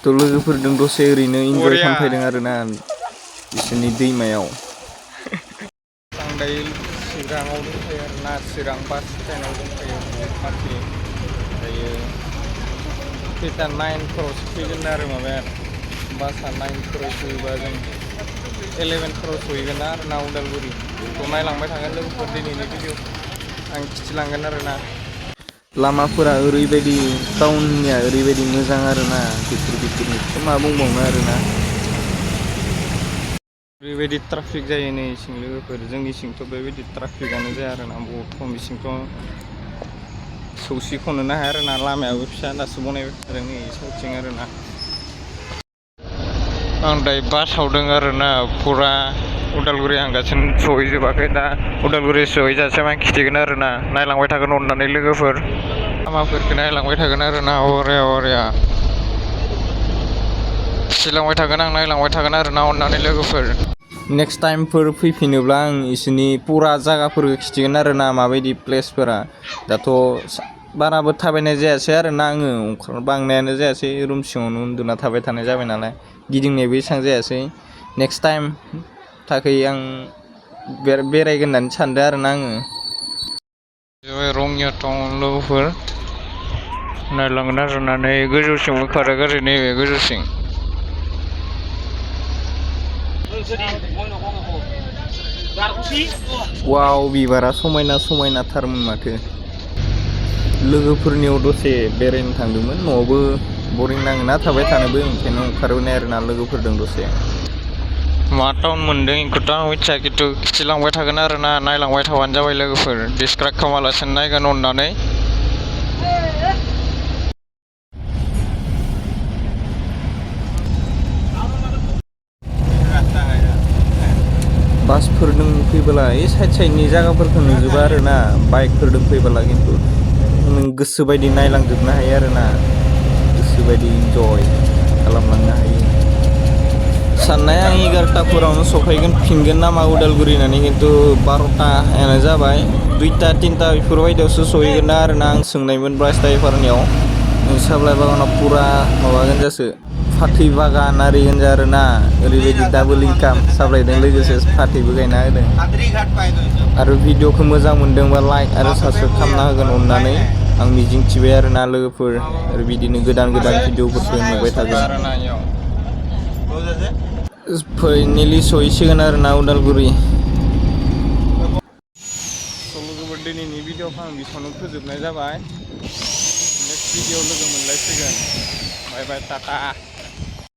थ' लोगोफोरजों दसे ओरैनो इन्जय बरिया खालामफैदों आरोना बिसोरनि दैमायाव आं दायो चिराङाव दंफैयो आरोना चिरां बास स्टेन्डआव दंफैयो बहुत मानसि दायो खैथा 9फोराव सफैगोन आरो माबाया बासआ 9फोराव फैयोबा जों 11फोराव सहैगोन आरोना उदालगुरि बेखौ नायलांबाय थागोन लोगोफोर दिनैनि भिडिअ आं खिथिलांगोन आरोना लामाफोरा ओरैबायदि टाउननिया ओरैबायदि मोजां आरोना भितरनिखौथ' मा बुंबावनो आरोना ओरैबायदि ट्राफिक जायो नै सिं लोगोफोर जोंनि सिंथ' बेबायदि ट्राफिकआनो जाया आरोना बहुत खम सिंथ' सौसिख'नोनो हाया आरोना लामायाबो फिसा दासो बनायबाय थादों नै साइडथिं आरोना आं दायो बासाव दं आरोना फुरा उदालगुरि हांगासिनो सहैजोबाखै दा उदालगुरि सहैजासिम आं खिथिगोन आरोना नायलांबाय थागोन अननानै लोगोफोर लामाफोरखौ नायलांबाय थागोन आरोना बरिया खिथिलांबाय थागोन आं नायलांबाय थागोन आरोना अननानै लोगोफोर नेक्स्ट टाइमफोर फैफिनोब्ला आं इसोरनि पुरा जायगाफोरखौ खिथिगोन आरोना माबायदि प्लेसफोरा दाथ' बाराबो थाबायनाय जायासै आरोना आङो बांनायानो जायासै रुम सिङावनो उन्दुना थाबाय थानाय जाबाय नालाय गिदिंनायबो एसेबां जायासै नेक्स्ट टाइम थाखै आं बेरायगोन होननानै सानदों आरोना आङो रङिया टाउन लोगोफोर नायलांगोन आरोना नै गोजौसिमबो खारो गारि नैबे गोजौसिम वाव बिबारा समायनाथारमोन माथो लोगोफोरनियाव दसे बेरायनो थांदोंमोन न'आवबो बरिं नाङोना थाबाय थानोबो ओंखायनो ओंखारबोनाय आरोना लोगोफोरजों दसे मा टाउन मोनदों बेखौथ' आं मिथिया खिन्थु खिथिलांबाय थागोन आरोना नायलांबाय थाबानो जाबाय लोगोफोर डिसक्राइब खालामालासिनो नायगोन अननानै बासफोरजों फैबोला ओइ साइडनि जायगाफोरखौ नुजोबा आरोना बाइकफोरजों फैबोला खिन्थु नों गोसोबायदि नायलांजोबनो हायो आरोना गोसोबायदि इन्जय खालामलांनो हायो साननाया आं 11टाफोरावनो सफैफिनगोन नामा उदालगुरि होननानै खिन्थु 12टायानो जाबाय 2टा 3टा बेफोरबायदियावसो सहैगोन आरोना आं सोंनायमोन बास ड्राइभारनियाव साब्लाय बागाना पुरा माबागोन जासो फाथै बागान आरि गोनजा आरोना ओरैबायदि डाबल इनकाम साब्लायजों लोगोसे फाथैबो गायना होदों आरो भिडिअखौ मोजां मोनदोंबा लाइक आरो साबस्क्राइब खालामना होगोन अननानै आं मिजिंथिबाय आरोना लोगोफोर आरो बिदिनो गोदान भिडिअफोरखौ नुबाय थागोन फाइनेलि सहैसिगोन आरोना उदालगुरि लोगोफोर दिनैनि भिडिअखौ आं बेखौनो फोजोबनाय जाबाय नेक्स्ट भिडिअ लोगो मोनलायसिगोन बाय बाय टाटा